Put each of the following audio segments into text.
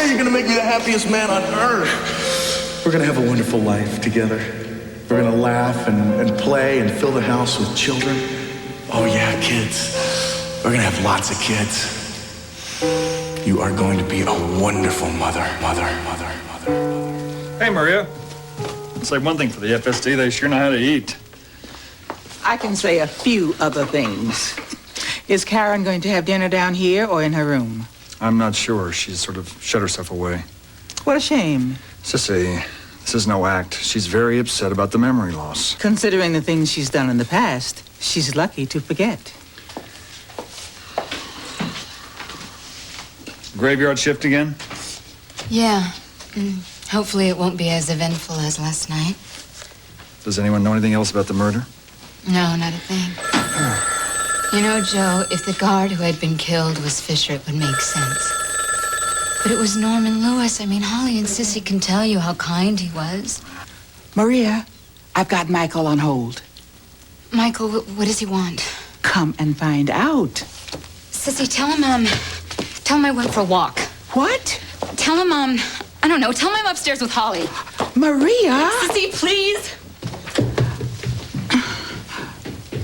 you're gonna make me the happiest man on earth. We're gonna have a wonderful life together. We're gonna laugh and play and fill the house with children. Oh yeah, kids. We're gonna have lots of kids. You are going to be a wonderful mother. Hey, Maria. It's like one thing for the FSD, they sure know how to eat. I can say a few other things. Is Karen going to have dinner down here or in her room? I'm not sure. She's sort of shut herself away. What a shame. Sissy, this is no act. She's very upset about the memory loss. Considering the things she's done in the past, she's lucky to forget. Graveyard shift again? Yeah. Hopefully it won't be as eventful as last night. Does anyone know anything else about the murder? No, not a thing. You know, Joe, if the guard who had been killed was Fisher, it would make sense. But it was Norman Lewis. I mean, Holly and Sissy can tell you how kind he was. Maria, I've got Michael on hold. Michael, what does he want? Come and find out. Sissy, tell him I went for a walk. What? Tell him, I don't know, tell him I'm upstairs with Holly. Maria! Sissy, please!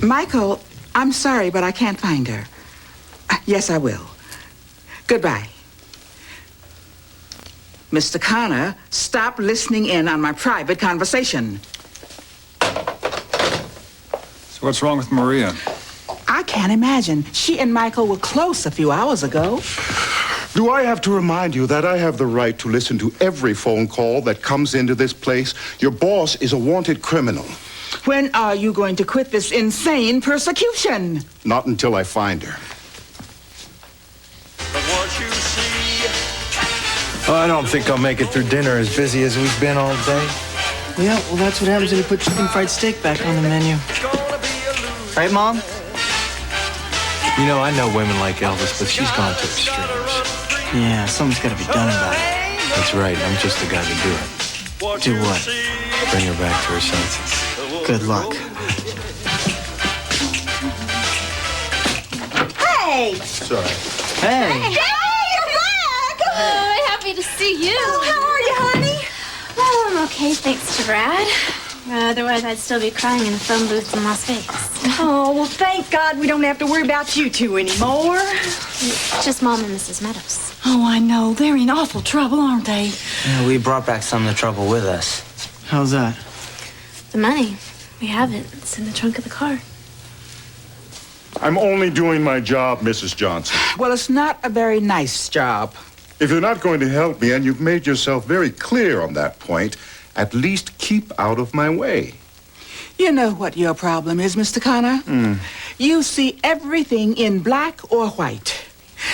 Michael, I'm sorry, but I can't find her. Yes, I will. Goodbye. Mr. Connor, stop listening in on my private conversation. So what's wrong with Maria? I can't imagine. She and Michael were close a few hours ago. Do I have to remind you that I have the right to listen to every phone call that comes into this place? Your boss is a wanted criminal. When are you going to quit this insane persecution? Not until I find her. I don't think I'll make it through dinner as busy as we've been all day. Yeah, well, that's what happens when you put chicken fried steak back on the menu. Right, Mom? You know, I know women like Elvis, but she's gone to extremes. Yeah, something's got to be done about it. That's right. I'm just the guy to do it. Do what? Bring her back to her senses. Good luck. Hey! Sorry. Hey! Hey, you're back! Oh, happy to see you. Oh, how are you, honey? Oh, I'm okay, thanks to Brad. Otherwise, I'd still be crying in a phone booth in Las Vegas. Oh, well, thank God we don't have to worry about you two anymore. It's just Mom and Mrs. Meadows. Oh, I know. They're in awful trouble, aren't they? Yeah, we brought back some of the trouble with us. How's that? The money. We have it. It's in the trunk of the car. I'm only doing my job, Mrs. Johnson. Well, it's not a very nice job. If you're not going to help me, and you've made yourself very clear on that point, at least keep out of my way. You know what your problem is, Mr. Connor? You see everything in black or white.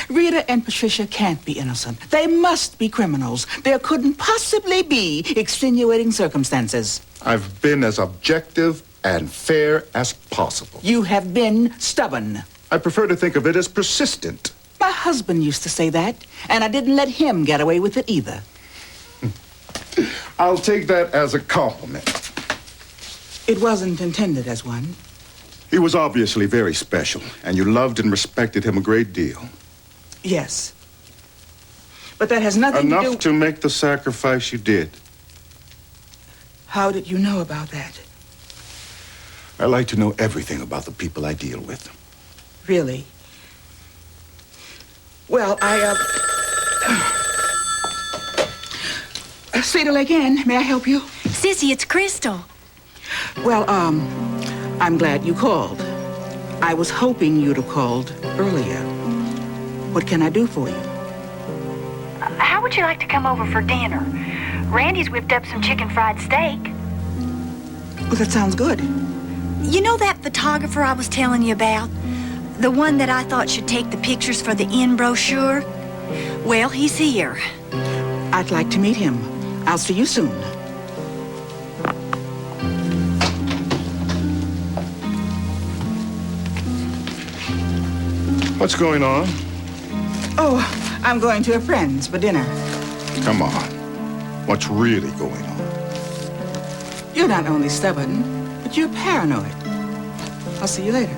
Rita and Patricia can't be innocent. They must be criminals. There couldn't possibly be extenuating circumstances. I've been as objective and fair as possible. You have been stubborn. I prefer to think of it as persistent. My husband used to say that, and I didn't let him get away with it either. I'll take that as a compliment. It wasn't intended as one. He was obviously very special, and you loved and respected him a great deal. Yes. But that has nothing to do... Enough to make the sacrifice you did. How did you know about that? I like to know everything about the people I deal with. Really? Well, Cedar Lake Inn, may I help you? Sissy, it's Crystal. Well, I'm glad you called. I was hoping you'd have called earlier. What can I do for you? How would you like to come over for dinner? Randy's whipped up some chicken fried steak. Well, that sounds good. You know that photographer I was telling you about? The one that I thought should take the pictures for the inn brochure? Well, he's here. I'd like to meet him. I'll see you soon. What's going on? Oh, I'm going to a friend's for dinner. Come on. What's really going on? You're not only stubborn, but you're paranoid. I'll see you later.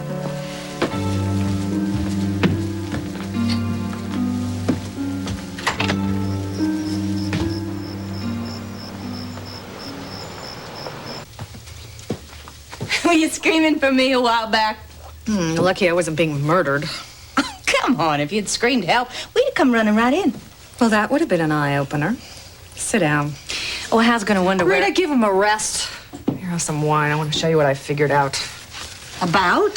Were you screaming for me a while back? Lucky I wasn't being murdered. Come on, if you'd screamed help, we'd have come running right in. Well, that would have been an eye-opener. Sit down. Oh, Hal's gonna wonder Rita, give him a rest. Here, have some wine. I want to show you what I figured out. About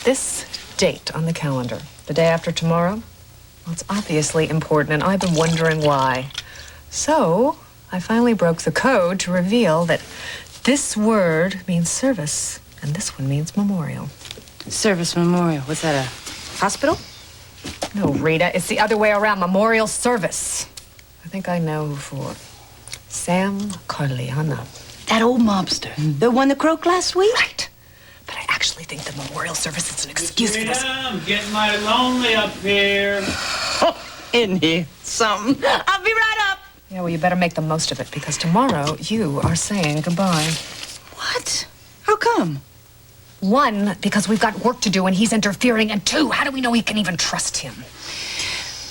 This date on the calendar. The day after tomorrow. Well, it's obviously important, and I've been wondering why. So, I finally broke the code to reveal that this word means service, and this one means memorial. Service Memorial. Was that a hospital? No, Rita, it's the other way around. Memorial service. I think I know who for. Sam Carliana. That old mobster. The one that croaked last week? Right. But I actually think the memorial service is an excuse for this. I'm getting mighty lonely up here. Isn't he something? I'll be right up. Yeah, well, you better make the most of it, because tomorrow you are saying goodbye. What? How come? 1, because we've got work to do and he's interfering, and 2, how do we know we can even trust him?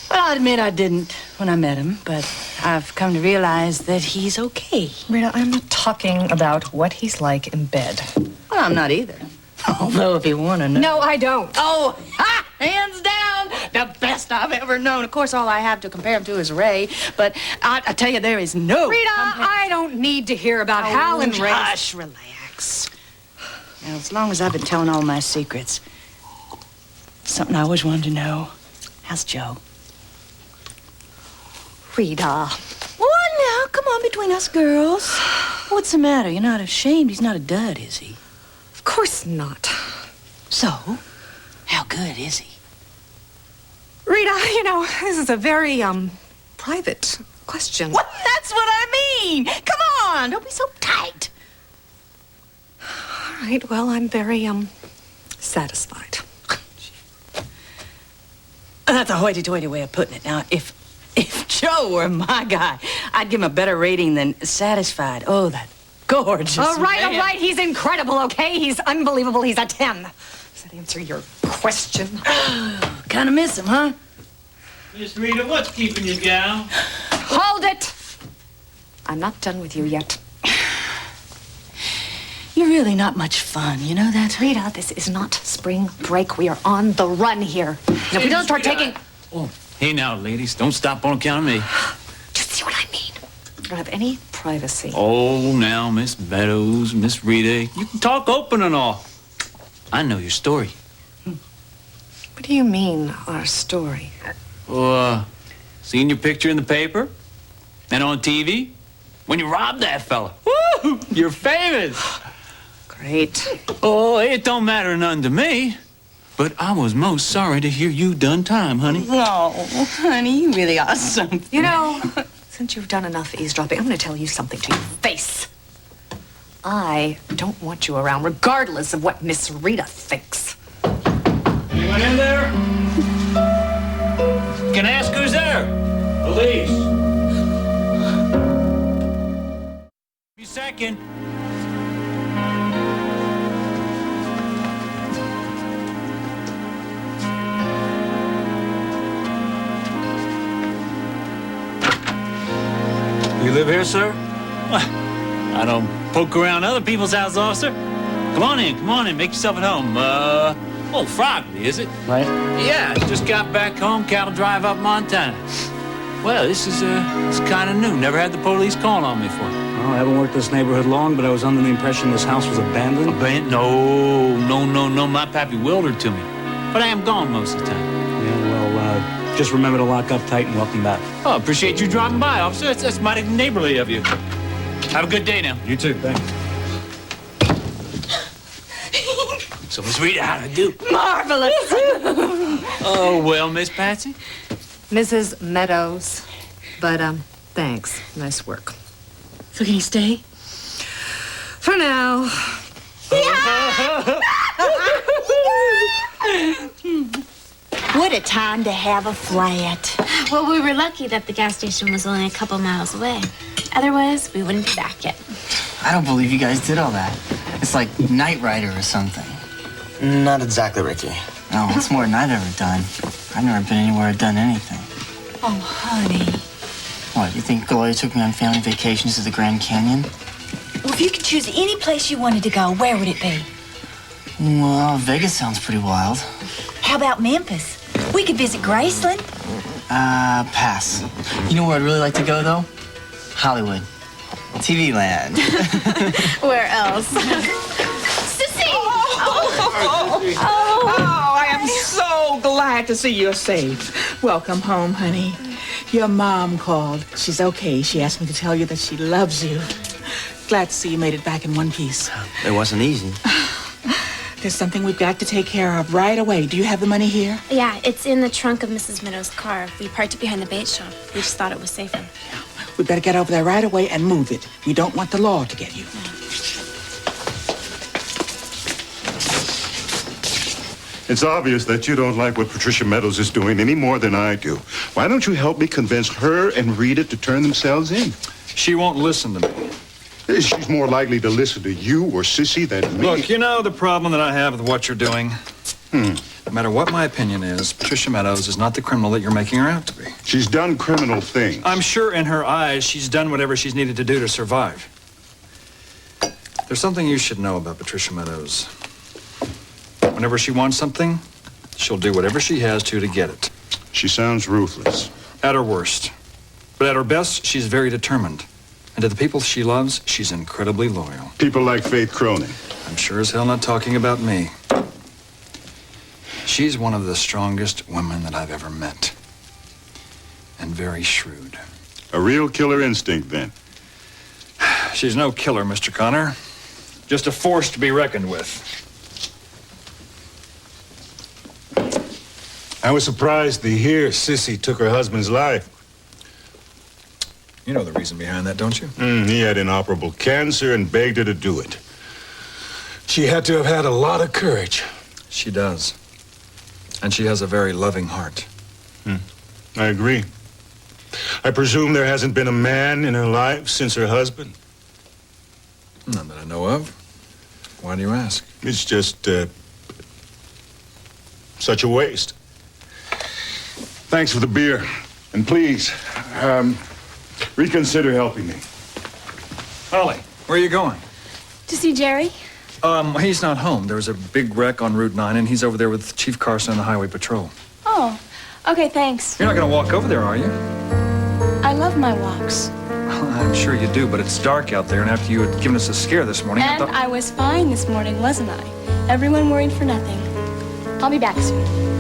Well, I'll admit I didn't when I met him, but I've come to realize that he's okay. Rita, I'm not talking about what he's like in bed. Well, I'm not either. Although, if you want to know. No, I don't. Oh, ha! Hands down, the best I've ever known. Of course, all I have to compare him to is Ray, but I tell you, there is no. Rita, I don't need to hear about Hal and Ray. Hush, relax. Now, as long as I've been telling all my secrets, something I always wanted to know. How's Joe? Rita. Well, now, come on, between us girls. What's the matter? You're not ashamed? He's not a dud, is he? Of course not. So, how good is he? Rita, this is a very, private question. What? That's what I mean. Come on, don't be so tight. All right, well, I'm very, satisfied. That's a hoity-toity way of putting it. Now, if Joe were my guy, I'd give him a better rating than satisfied. Oh, that gorgeous All right, man. he's incredible, okay? He's unbelievable, he's a 10. Does that answer your question? Kind of miss him, huh? Miss Rita, what's keeping you down? Hold it! I'm not done with you yet. You're really not much fun, you know that? Rita, this is not spring break. We are on the run here. And if we don't start taking... Oh, hey now, ladies, don't stop on account of me. Just see what I mean. You don't have any privacy. Oh, now, Miss Meadows, Miss Rita, you can talk open and all. I know your story. What do you mean, our story? Seen your picture in the paper and on TV when you robbed that fella. Woo! You're famous. Great. Oh, it don't matter none to me. But I was most sorry to hear you done time, honey. Oh, honey, you really are something. Since you've done enough eavesdropping, I'm going to tell you something to your face. I don't want you around, regardless of what Miss Rita thinks. Anyone in there? Can I ask who's there? Police. Be second. You live here, sir? I don't poke around other people's houses, officer. Come on in, make yourself at home. Old Frogley, is it? Right. Yeah, just got back home, cattle drive up Montana. Well, this is kind of new. Never had the police call on me for it. Well, I haven't worked this neighborhood long, but I was under the impression this house was abandoned. Abandoned? No. My pappy willed her to me. But I am gone most of the time. Yeah, well, just remember to lock up tight and welcome back. Oh, appreciate you dropping by, officer. That's mighty neighborly of you. Have a good day now. You too, thanks. So, Miss Rita, how'd I do? Marvelous. Oh, well, Miss Patsy. Mrs. Meadows. But, thanks. Nice work. So can you stay? For now. What a time to have a flat. Well, we were lucky that the gas station was only a couple miles away. Otherwise, we wouldn't be back yet. I don't believe you guys did all that. It's like Knight Rider or something. Not exactly, Ricky. No, it's more than I've ever done. I've never been anywhere or done anything. Oh, honey. What, you think Gloria took me on family vacations to the Grand Canyon? Well, if you could choose any place you wanted to go, where would it be? Well, Vegas sounds pretty wild. How about Memphis? We could visit Graceland. Pass. You know where I'd really like to go, though? Hollywood. TV land. Where else? Sissy! Oh, I am so glad to see you're safe. Welcome home, honey. Your mom called. She's okay. She asked me to tell you that she loves you. Glad to see you made it back in one piece. It wasn't easy. There's something we've got to take care of right away. Do you have the money here? Yeah, it's in the trunk of Mrs. Meadows' car. We parked it behind the bait shop. We just thought it was safer. We better get over there right away and move it. We don't want the law to get you. It's obvious that you don't like what Patricia Meadows is doing any more than I do. Why don't you help me convince her and Rita to turn themselves in? She won't listen to me. She's more likely to listen to you or Sissy than me. Look, you know the problem that I have with what you're doing? No matter what my opinion is, Patricia Meadows is not the criminal that you're making her out to be. She's done criminal things. I'm sure in her eyes she's done whatever she's needed to do to survive. There's something you should know about Patricia Meadows. Whenever she wants something, she'll do whatever she has to get it. She sounds ruthless. At her worst. But at her best, she's very determined. And to the people she loves, she's incredibly loyal. People like Faith Cronin. I'm sure as hell not talking about me. She's one of the strongest women that I've ever met. And very shrewd. A real killer instinct, then. She's no killer, Mr. Connor. Just a force to be reckoned with. I was surprised to hear Sissy took her husband's life. You know the reason behind that, don't you? He had inoperable cancer and begged her to do it. She had to have had a lot of courage. She does. And she has a very loving heart. I agree. I presume there hasn't been a man in her life since her husband? None that I know of. Why do you ask? It's just, such a waste. Thanks for the beer. And please, reconsider helping me. Holly, where are you going? To see Jerry? He's not home. There was a big wreck on Route 9, and he's over there with Chief Carson and the Highway Patrol. Oh, okay, thanks. You're not going to walk over there, are you? I love my walks. Well, I'm sure you do, but it's dark out there, and after you had given us a scare this morning, And I was fine this morning, wasn't I? Everyone worried for nothing. I'll be back soon.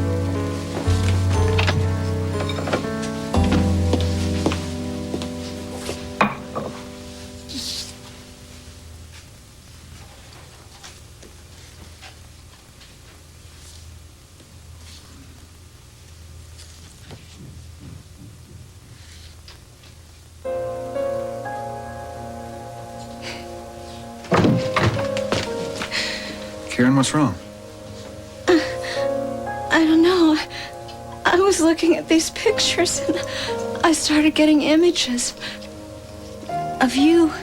Karen, what's wrong? I don't know. I was looking at these pictures and I started getting images of you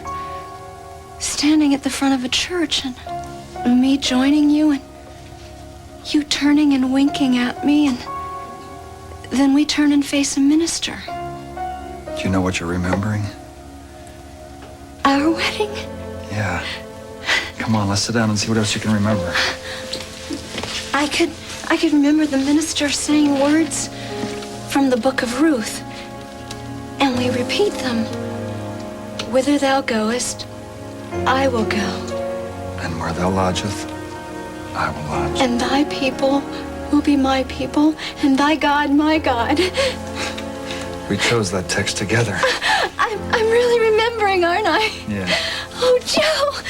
standing at the front of a church and me joining you and you turning and winking at me and then we turn and face a minister. Do you know what you're remembering? Our wedding? Yeah. Come on, let's sit down and see what else you can remember. I could remember the minister saying words from the book of Ruth. And we repeat them. Whither thou goest, I will go. And where thou lodgest, I will lodge. And thy people will be my people, and thy God my God. We chose that text together. I'm really remembering, aren't I? Yeah. Oh, Joe!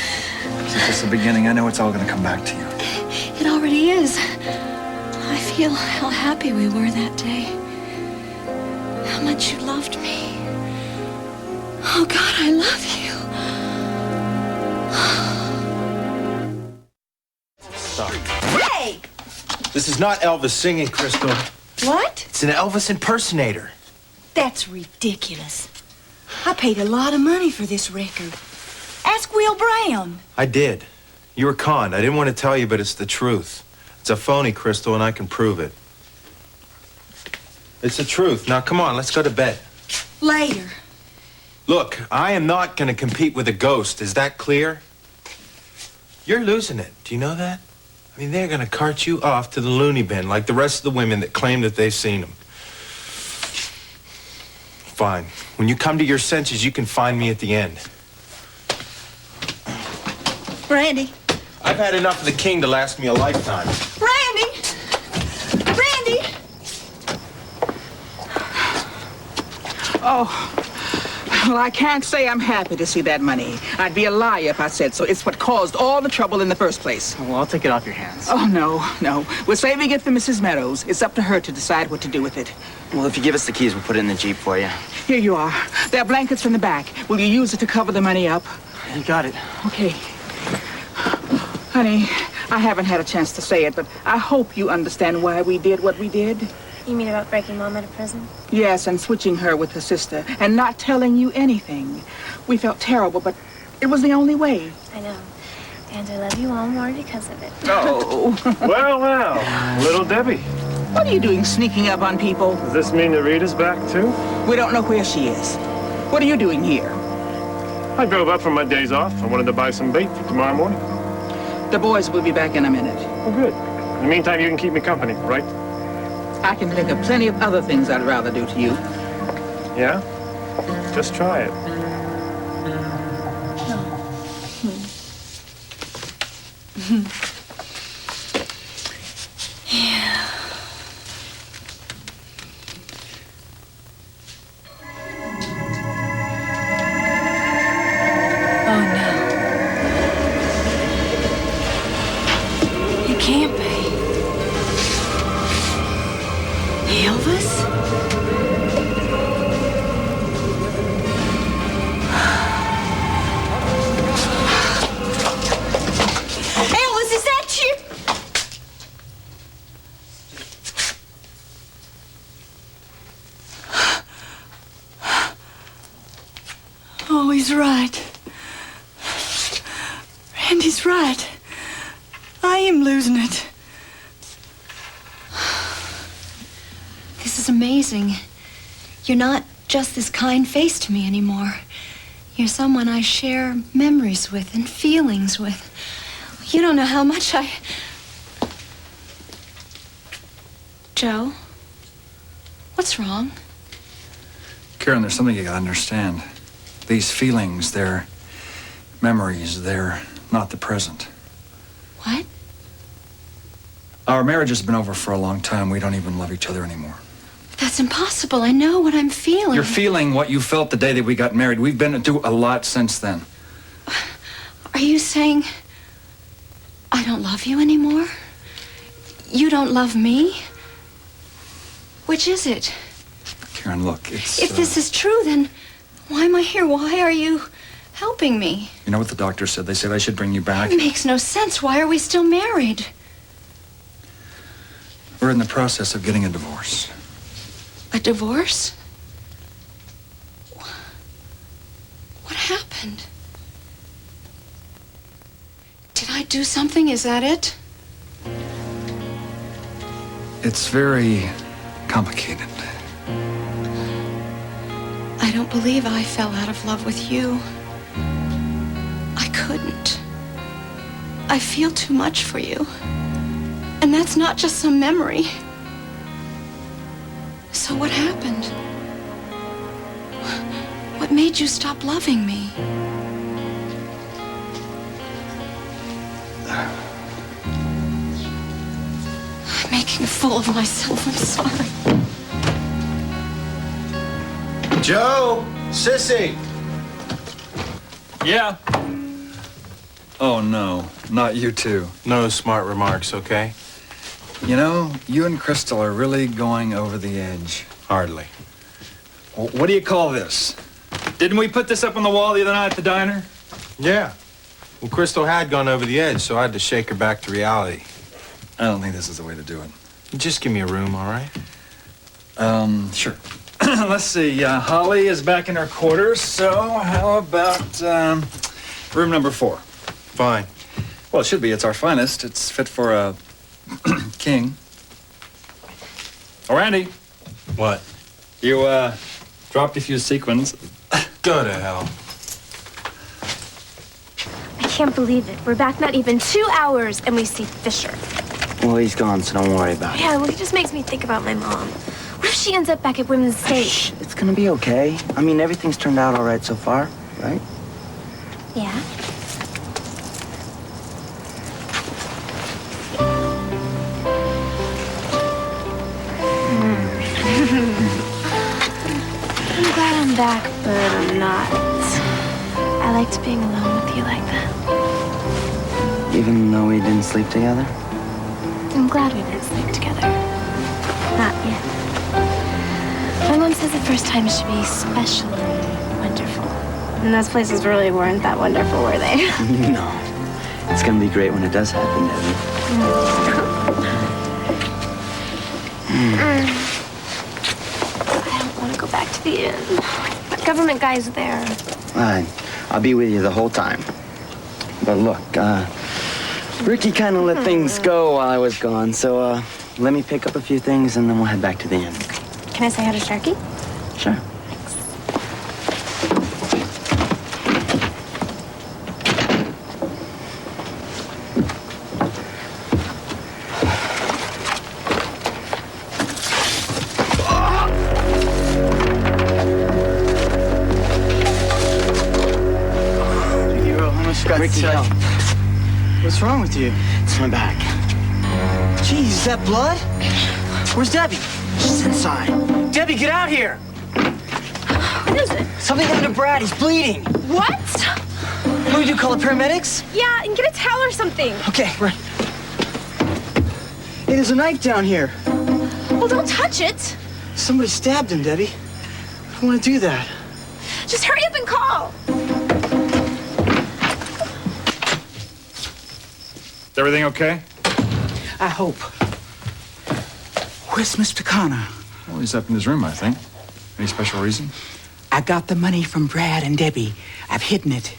It's just the beginning. I know it's all going to come back to you. It already is. I feel how happy we were that day. How much you loved me. Oh, God, I love you. Stop. Hey! This is not Elvis singing, Crystal. What? It's an Elvis impersonator. That's ridiculous. I paid a lot of money for this record. Ask Will Brown. I did. You were conned. I didn't want to tell you, but it's the truth. It's a phony, Crystal, and I can prove it. It's the truth. Now, come on, let's go to bed. Later. Look, I am not going to compete with a ghost. Is that clear? You're losing it. Do you know that? I mean, they're going to cart you off to the loony bin like the rest of the women that claim that they've seen him. Fine. When you come to your senses, you can find me at the end. Randy. I've had enough of the king to last me a lifetime. Randy! Randy! Oh, well, I can't say I'm happy to see that money. I'd be a liar if I said so. It's what caused all the trouble in the first place. Well, I'll take it off your hands. Oh, no. We're saving it for Mrs. Meadows. It's up to her to decide what to do with it. Well, if you give us the keys, we'll put it in the Jeep for you. Here you are. There are blankets from the back. Will you use it to cover the money up? You got it. Okay. Honey, I haven't had a chance to say it, but I hope you understand why we did what we did. You mean about breaking Mom out of prison? Yes, and switching her with her sister, and not telling you anything. We felt terrible, but it was the only way. I know. And I love you all more because of it. Oh. Well, little Debbie. What are you doing sneaking up on people? Does this mean that Rita's back too? We don't know where she is. What are you doing here? I drove up from my days off. I wanted to buy some bait for tomorrow morning. The boys will be back in a minute. Oh, good. In the meantime, you can keep me company, right? I can think of plenty of other things I'd rather do to you. Yeah? Just try it. Yeah. Oh, no. It can't be. Elvis? Elvis, is that you? Oh, he's right. Randy's right. I am losing it. This is amazing. You're not just this kind face to me anymore. You're someone I share memories with and feelings with. You don't know how much I... Joe? What's wrong? Karen, there's something you gotta understand. These feelings, they're memories, they're not the present. What? Our marriage has been over for a long time. We don't even love each other anymore. That's impossible. I know what I'm feeling. You're feeling what you felt the day that we got married. We've been through a lot since then. Are you saying I don't love you anymore? You don't love me? Which is it? Karen, look, it's... If this is true, then why am I here? Why are you helping me? You know what the doctor said? They said I should bring you back. It makes no sense. Why are we still married? We're in the process of getting a divorce. A divorce? What happened? Did I do something? Is that it? It's very complicated. I don't believe I fell out of love with you. I couldn't. I feel too much for you. And that's not just some memory. So what happened? What made you stop loving me? I'm making a fool of myself. I'm sorry. Joe! Sissy! Yeah? Oh, no. Not you two. No smart remarks, okay? You know, you and Crystal are really going over the edge. Hardly. Well, what do you call this? Didn't we put this up on the wall the other night at the diner? Yeah. Well, Crystal had gone over the edge, so I had to shake her back to reality. I don't think this is the way to do it. Just give me a room, all right? Sure. Let's see. Holly is back in her quarters, so how about room number 4? Fine. Well, it should be. It's our finest. It's fit for a king. Oh, Randy. What? You dropped a few sequins. Go to hell. I can't believe it. We're back not even 2 hours and we see Fisher. Well, he's gone, so don't worry about it. Yeah, well, he just makes me think about my mom. What if she ends up back at Women's State? Shh, it's gonna be okay. I mean, everything's turned out all right so far, right? Yeah. I'm glad I'm back, but I'm not. I liked being alone with you like that. Even though we didn't sleep together? I'm glad we didn't sleep together. Not yet. My mom says the first time should be special and wonderful. And those places really weren't that wonderful, were they? No. It's gonna be great when it does happen, Debbie. I don't want to go back to the inn. That government guy's there. Fine. I'll be with you the whole time. But look, Ricky kind of let things go while I was gone, so let me pick up a few things and then we'll head back to the inn. Can I say hi to Sharky? Sure. Ricky, what's wrong with you? It's my back. Geez, is that blood? Where's Debbie? She's inside. Debbie, get out here! What is it? Something happened to Brad. He's bleeding. What? What do we do? Call the paramedics? Yeah, and get a towel or something. Okay, right. Hey, there's a knife down here. Well, don't touch it. Somebody stabbed him, Debbie. I don't want to do that. Just hurry up and call. Is everything okay? I hope. Where's Mr. Connor? Well, he's up in his room, I think. Any special reason? I got the money from Brad and Debbie. I've hidden it.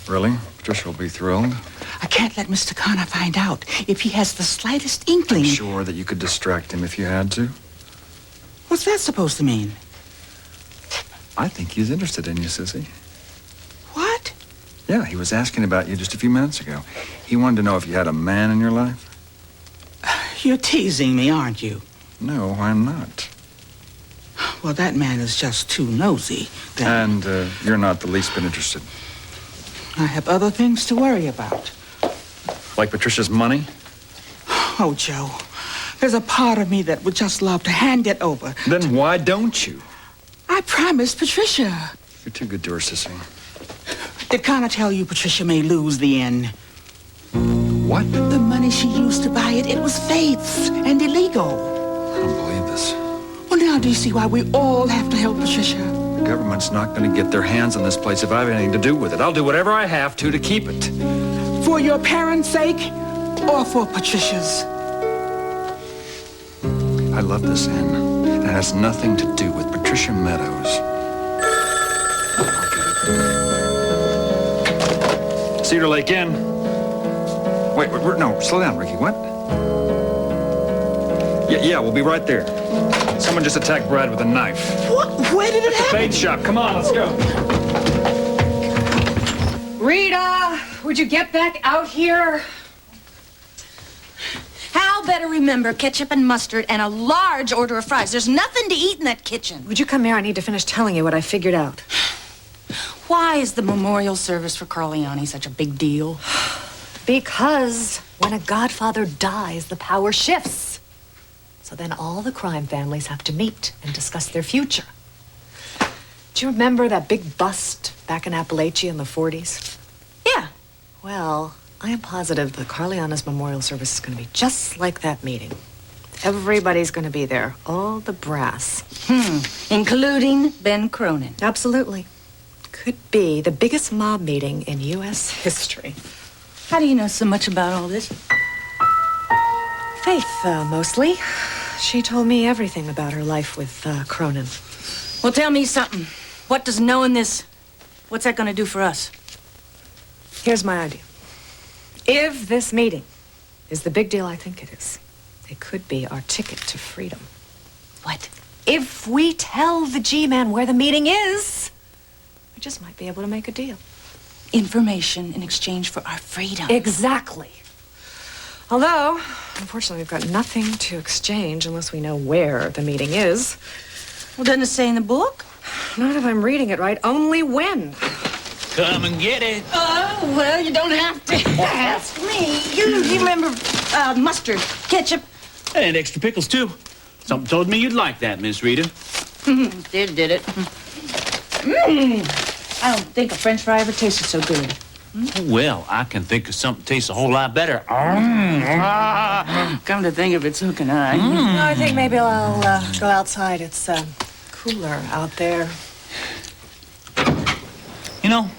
Really? Patricia will be thrilled. I can't let Mr. Connor find out if he has the slightest inkling. Sure that you could distract him if you had to. What's that supposed to mean? I think he's interested in you, Sissy. What? Yeah, he was asking about you just a few minutes ago. He wanted to know if you had a man in your life. You're teasing me, aren't you? No, I'm not. Well, that man is just too nosy. Then And you're not the least bit interested. I have other things to worry about. Like Patricia's money? Oh, Joe, there's a part of me that would just love to hand it over. Then why don't you? I promised Patricia. You're too good to her, Sissy. Did Connor tell you Patricia may lose the inn? What? The money she used to buy it, it was Faith's and illegal. I don't believe this. Well, now do you see why we all have to help Patricia? The government's not going to get their hands on this place if I have anything to do with it. I'll do whatever I have to keep it. For your parents' sake or for Patricia's? I love this inn. It has nothing to do with Patricia Meadows. Cedar Lake Inn. Wait, no, slow down, Ricky. What? Yeah, we'll be right there. Someone just attacked Brad with a knife. What? Where did it The happen? bait shop. Come on, let's go. Rita, would you get back out here? Hal better remember ketchup and mustard and a large order of fries. There's nothing to eat in that kitchen. Would you come here? I need to finish telling you what I figured out. Why is the memorial service for Carliani such a big deal? Because when a godfather dies, the power shifts. So then all the crime families have to meet and discuss their future. Do you remember that big bust back in Appalachia in the 40s? Yeah. Well, I am positive the Carliana's memorial service is going to be just like that meeting. Everybody's going to be there, all the brass. Including Ben Cronin. Absolutely. Could be the biggest mob meeting in U.S. history. How do you know so much about all this? Faith, mostly. She told me everything about her life with Cronin. Well, tell me something. What does knowing this, what's that going to do for us? Here's my idea. If this meeting is the big deal I think it is, it could be our ticket to freedom. What? If we tell the G-Man where the meeting is, which just might be able to make a deal. Information in exchange for our freedom. Exactly. Although, unfortunately, we've got nothing to exchange unless we know where the meeting is. Well, doesn't it say in the book? Not if I'm reading it right. Only when. Come and get it. Oh, well, you don't have to ask me. You remember mustard, ketchup? And extra pickles, too. Something told me you'd like that, Miss Rita. Did it. I don't think a French fry ever tasted so good. Well, I can think of something tastes a whole lot better. Come to think of it, so can I. No, I think maybe I'll go outside. It's cooler out there. You know,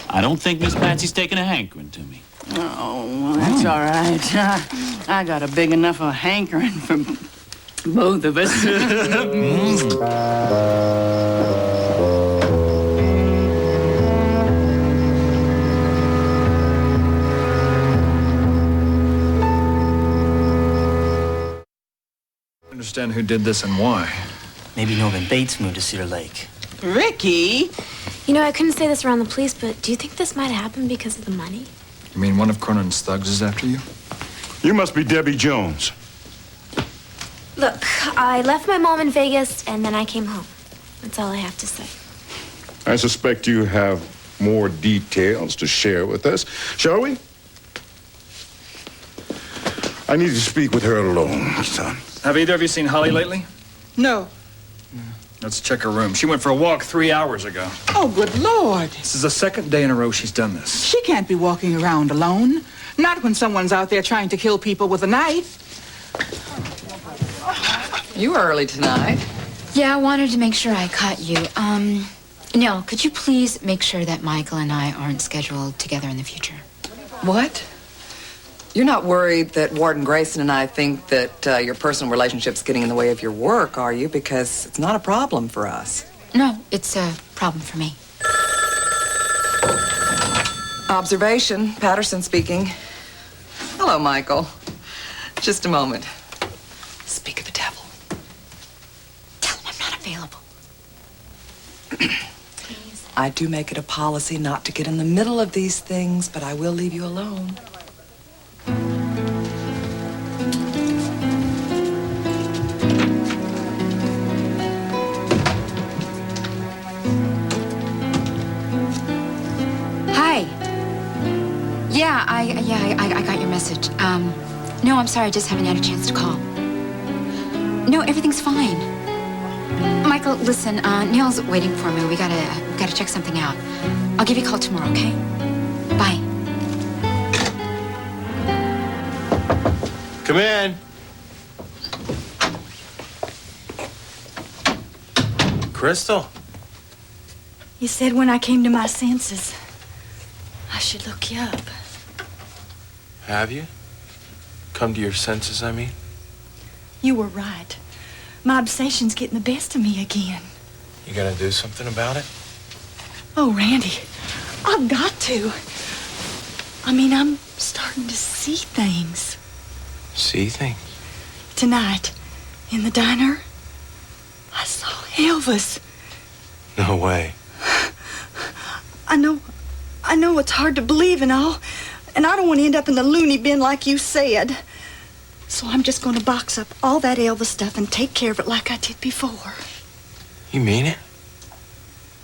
I don't think Miss Patsy's taking a hankering to me. Oh, well, that's all right. I got a big enough a hankering for both of us. Understand who did this and why. Maybe Norman Bates moved to Cedar Lake. Ricky? You know, I couldn't say this around the police, but do you think this might happen because of the money? You mean one of Cronin's thugs is after you? You must be Debbie Jones. Look, I left my mom in Vegas, and then I came home. That's all I have to say. I suspect you have more details to share with us. Shall we? I need to speak with her alone, son. Have either of you seen Holly lately? No. Let's check her room. She went for a walk 3 hours ago. Oh, good Lord. This is the second day in a row she's done this. She can't be walking around alone. Not when someone's out there trying to kill people with a knife. You were early tonight. Yeah, I wanted to make sure I caught you. Nell, could you please make sure that Michael and I aren't scheduled together in the future? What? You're not worried that Warden Grayson and I think that your personal relationship's getting in the way of your work, are you? Because it's not a problem for us. No, it's a problem for me. Observation. Patterson speaking. Hello, Michael. Just a moment. Speak of the devil. Tell him I'm not available. I do make it a policy not to get in the middle of these things, but I will leave you alone. Hi. Yeah, I got your message. No, I'm sorry, I just haven't had a chance to call. No, everything's fine. Michael, listen, Neil's waiting for me. We gotta check something out. I'll give you a call tomorrow, okay? Bye. Come in. Crystal. You said when I came to my senses, I should look you up. Have you? Come to your senses, I mean? You were right. My obsession's getting the best of me again. You gonna do something about it? Oh, Randy, I've got to. I mean, I'm starting to see things. See things? Tonight, in the diner, I saw Elvis. No way. I know it's hard to believe and all, and I don't want to end up in the loony bin like you said. So I'm just going to box up all that Elvis stuff and take care of it like I did before. You mean it?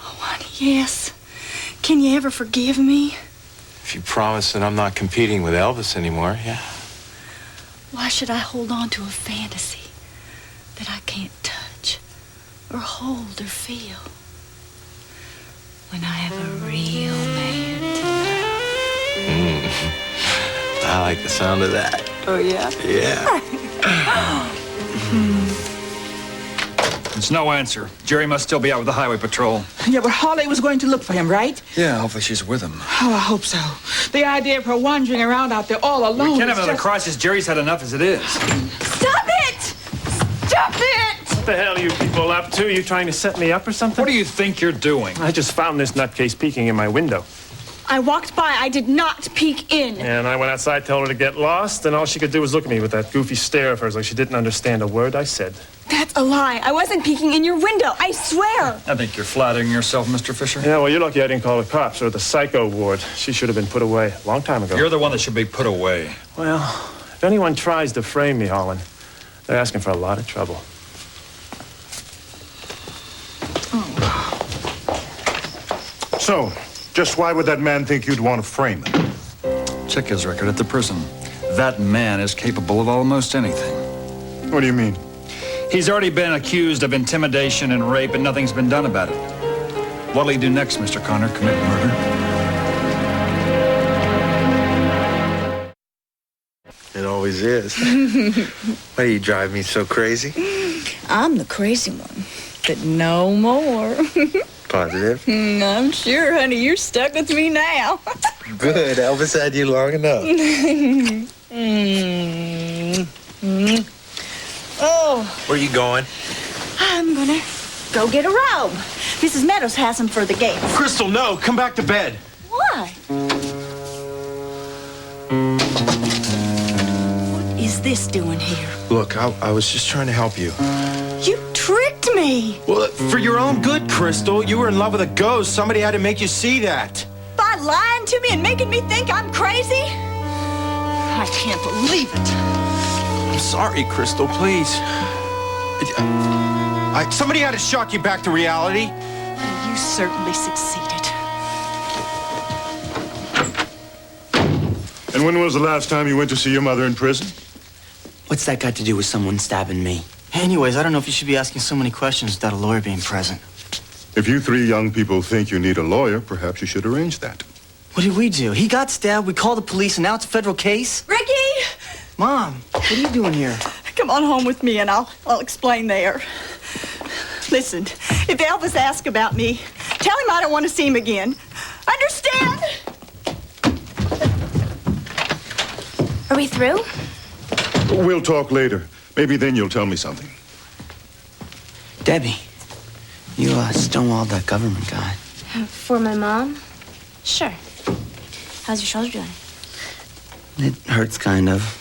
Oh, honey, yes. Can you ever forgive me? If you promise that I'm not competing with Elvis anymore, yeah. Why should I hold on to a fantasy that I can't touch or hold or feel when I have a real man to love? I like the sound of that. Oh, yeah? Yeah. It's no answer. Jerry must still be out with the highway patrol. Yeah, but Holly was going to look for him, right? Yeah, hopefully she's with him. Oh, I hope so. The idea of her wandering around out there all alone. We can't have is another just... crisis. Jerry's had enough as it is. Stop it! Stop it! What the hell are you people up to? You trying to set me up or something? What do you think you're doing? I just found this nutcase peeking in my window. I walked by. I did not peek in. And I went outside, told her to get lost, and all she could do was look at me with that goofy stare of hers like she didn't understand a word I said. That's a lie. I wasn't peeking in your window. I swear. I think you're flattering yourself, Mr. Fisher. Yeah, well, you're lucky I didn't call the cops or the psycho ward. She should have been put away a long time ago. You're the one that should be put away. Well, if anyone tries to frame me, Holland, they're asking for a lot of trouble. So, just why would that man think you'd want to frame him? Check his record at the prison. That man is capable of almost anything. What do you mean? He's already been accused of intimidation and rape, and nothing's been done about it. What'll he do next, Mr. Connor? Commit murder? It always is. Why do you drive me so crazy? I'm the crazy one, but no more. Positive? I'm sure, honey. You're stuck with me now. Good. Elvis had you long enough. Oh, Where are you going? I'm gonna go get a robe. Mrs. Meadows has them for the gates. Crystal, no. Come back to bed. Why? What is this doing here? Look, I was just trying to help you. You tricked me. Well, for your own good, Crystal. You were in love with a ghost. Somebody had to make you see that. By lying to me and making me think I'm crazy? I can't believe it. I'm sorry, Crystal, please. Somebody had to shock you back to reality. Well, you certainly succeeded. And when was the last time you went to see your mother in prison? What's that got to do with someone stabbing me? Anyways, I don't know if you should be asking so many questions without a lawyer being present. If you three young people think you need a lawyer, perhaps you should arrange that. What did we do? He got stabbed, we called the police, and now it's a federal case? Ricky! Mom, what are you doing here? Come on home with me and I'll explain there. Listen, if Elvis asks about me, tell him I don't want to see him again. Understand? Are we through? We'll talk later. Maybe then you'll tell me something. Debbie, you stonewalled that government guy. For my mom? Sure. How's your shoulder doing? It hurts, kind of.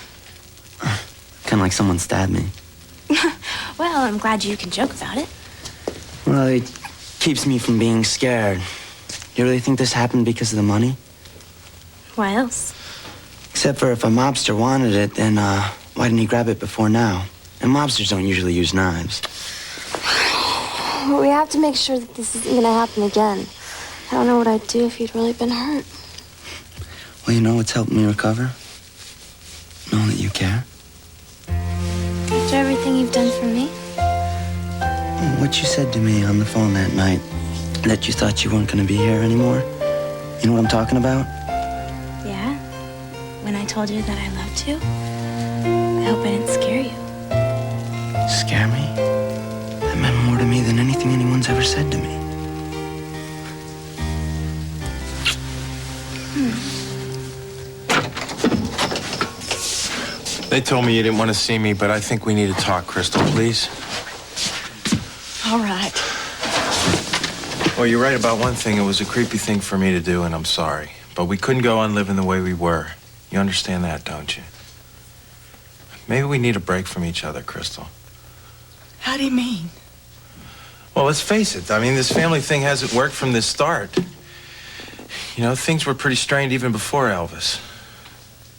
Kind of like someone stabbed me. Well, I'm glad you can joke about it. Well, it keeps me from being scared. You really think this happened because of the money? Why else? Except for if a mobster wanted it, then why didn't he grab it before now? And mobsters don't usually use knives. We have to make sure that this isn't going to happen again. I don't know what I'd do if you'd really been hurt. Well, you know what's helped me recover? Knowing that you care. After everything you've done for me? What you said to me on the phone that night, that you thought you weren't going to be here anymore. You know what I'm talking about? Yeah? When I told you that I loved you? I hope I didn't scare you. Scare me? That meant more to me than anything anyone's ever said to me. They told me you didn't want to see me, but I think we need to talk, Crystal, please. All right. Well, you're right about one thing. It was a creepy thing for me to do, and I'm sorry. But we couldn't go on living the way we were. You understand that, don't you? Maybe we need a break from each other, Crystal. How do you mean? Well, let's face it. I mean, this family thing hasn't worked from the start. You know, things were pretty strained even before Elvis.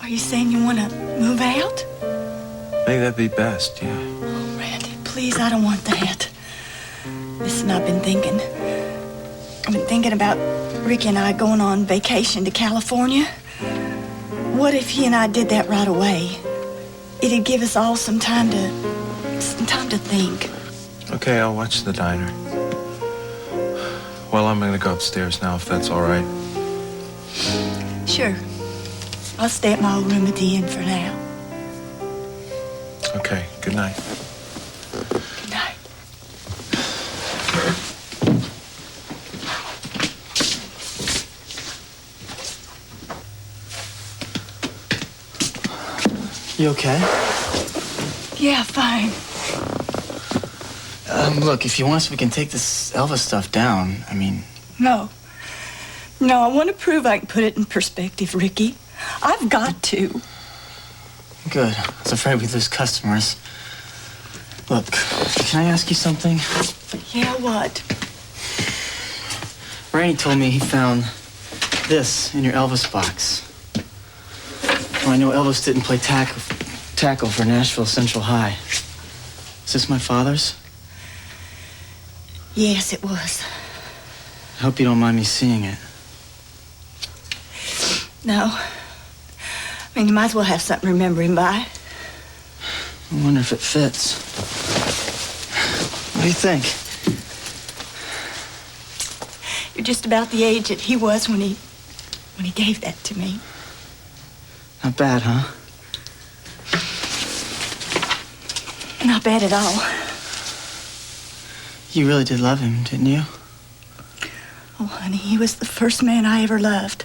Are you saying you want to move out? Maybe that'd be best, yeah. Oh, Randy, please, I don't want that. Listen, I've been thinking about Ricky and I going on vacation to California. What if he and I did that right away? It'd give us all some time to think. Okay, I'll watch the diner. Well, I'm gonna go upstairs now, if that's all right. Sure. I'll stay at my old room at the inn for now. Okay, good night. Good night. You okay? Yeah, fine. Look, if you want us, we can take this Elvis stuff down. I mean... No, I want to prove I can put it in perspective, Ricky. I've got to. Good. I was afraid we'd lose customers. Look, can I ask you something? Yeah, what? Randy told me he found this in your Elvis box. Well, I know Elvis didn't play tackle for Nashville Central High. Is this my father's? Yes, it was. I hope you don't mind me seeing it. No. I mean, you might as well have something to remember him by. I wonder if it fits. What do you think? You're just about the age that he was when he gave that to me. Not bad, huh? Not bad at all. You really did love him, didn't you? Oh, honey, he was the first man I ever loved.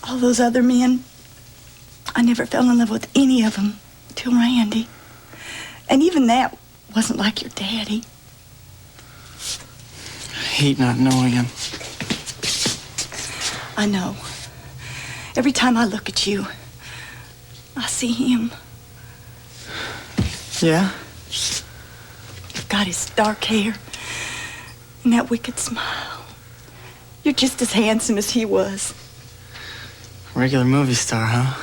All those other men, I never fell in love with any of them till Randy. And even that wasn't like your daddy. I hate not knowing him. I know. Every time I look at you, I see him. Yeah? You've got his dark hair and that wicked smile. You're just as handsome as he was. Regular movie star, huh?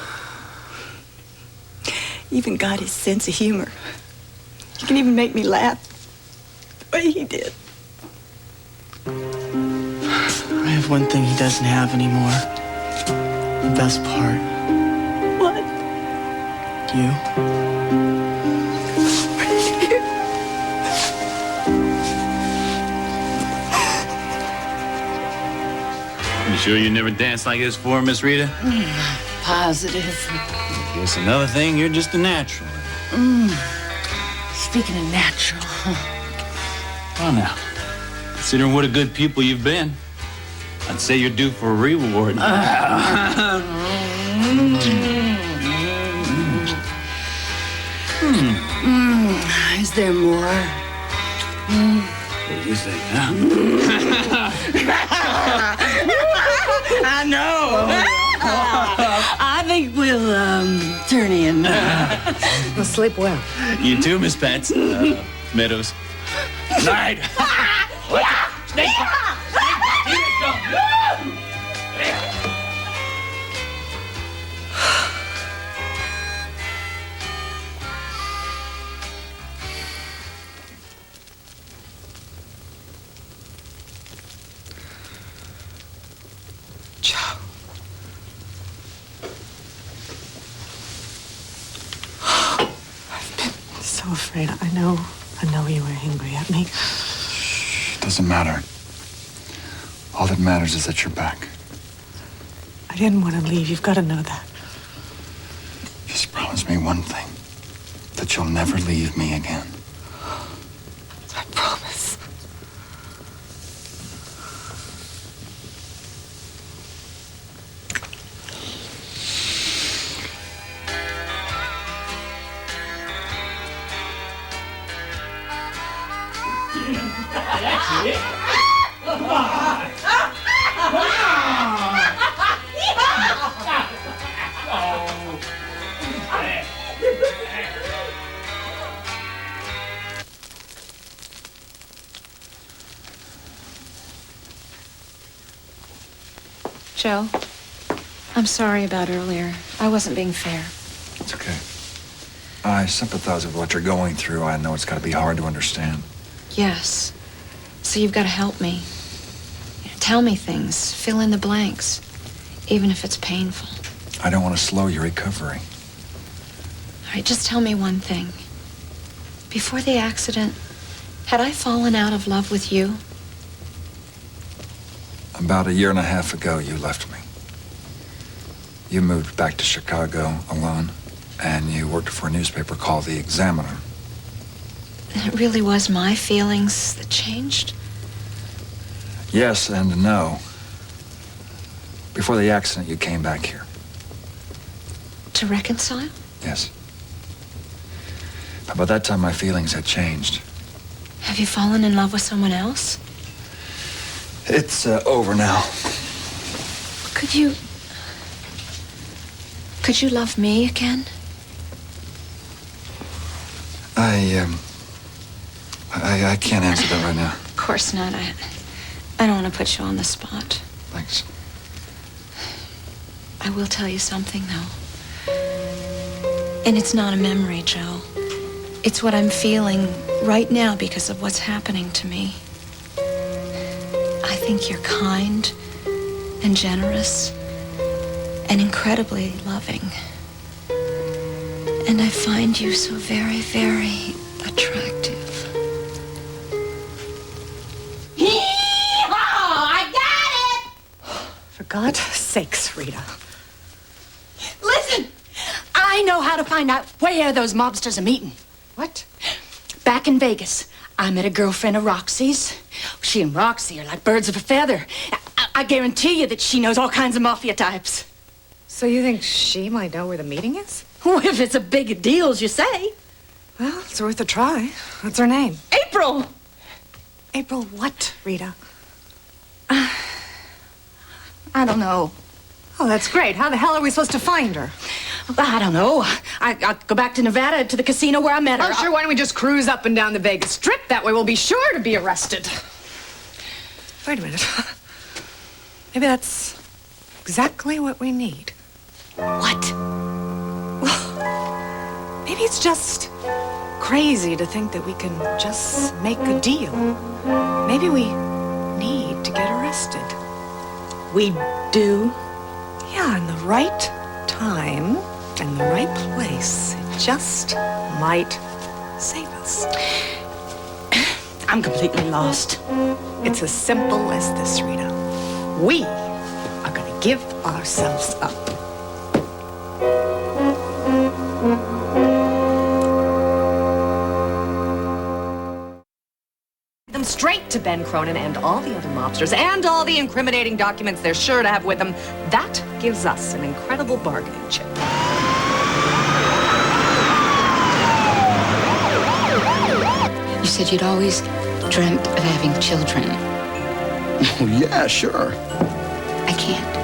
Even got his sense of humor. He can even make me laugh the way he did. I have one thing he doesn't have anymore. The best part. What? You. You sure you never danced like this before, Miss Rita? Positive. Guess another thing, you're just a natural. Speaking of natural, Well, now, considering what a good pupil you've been, I'd say you're due for a reward. Is there more? What do you think, huh? I know. I think we'll turn in. Well, sleep well. You too, Miss Pats. Meadows. Night. So afraid. I know you were angry at me. Doesn't matter. All that matters is that you're back. I didn't want to leave. You've got to know that. Just promise me one thing. That you'll never leave me again. I promise. Joe, I'm sorry about earlier. I wasn't being fair. It's okay. I sympathize with what you're going through. I know it's got to be hard to understand. Yes. So you've got to help me. Tell me things. Fill in the blanks. Even if it's painful. I don't want to slow your recovery. All right, just tell me one thing. Before the accident, had I fallen out of love with you? About 1.5 years ago, you left me. You moved back to Chicago alone, and you worked for a newspaper called The Examiner. And it really was my feelings that changed? Yes and no. Before the accident, you came back here. To reconcile? Yes. But by that time, my feelings had changed. Have you fallen in love with someone else? It's over now. Could you love me again? I can't answer that right now. Of course not. I don't want to put you on the spot. Thanks. I will tell you something, though. And it's not a memory, Joe. It's what I'm feeling right now because of what's happening to me. I think you're kind and generous and incredibly loving. And I find you so very, very attractive. I got it! For God's sakes, Rita. Listen! I know how to find out where those mobsters are meeting. What? Back in Vegas, I met a girlfriend of Roxy's. She and Roxy are like birds of a feather. I guarantee you that she knows all kinds of mafia types. So you think she might know where the meeting is? Well, if it's a big deal, as you say. Well, it's worth a try. What's her name? April! April what, Rita? I don't know. Oh, that's great. How the hell are we supposed to find her? I don't know. I'll go back to Nevada to the casino where I met her. Well, sure, why don't we just cruise up and down the Vegas Strip? That way we'll be sure to be arrested. Wait a minute. Maybe that's exactly what we need. What? Well, maybe it's just crazy to think that we can just make a deal. Maybe we need to get arrested. We do? Yeah, in the right time and the right place. It just might save us. I'm completely lost. It's as simple as this, Rita. We are going to give ourselves up. Them straight to Ben Cronin and all the other mobsters and all the incriminating documents they're sure to have with them. That gives us an incredible bargaining chip. You said you'd always dreamt of having children. Oh, yeah, sure. I can't.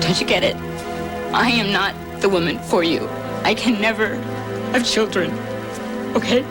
Don't you get it? I am not the woman for you. I can never have children. Okay?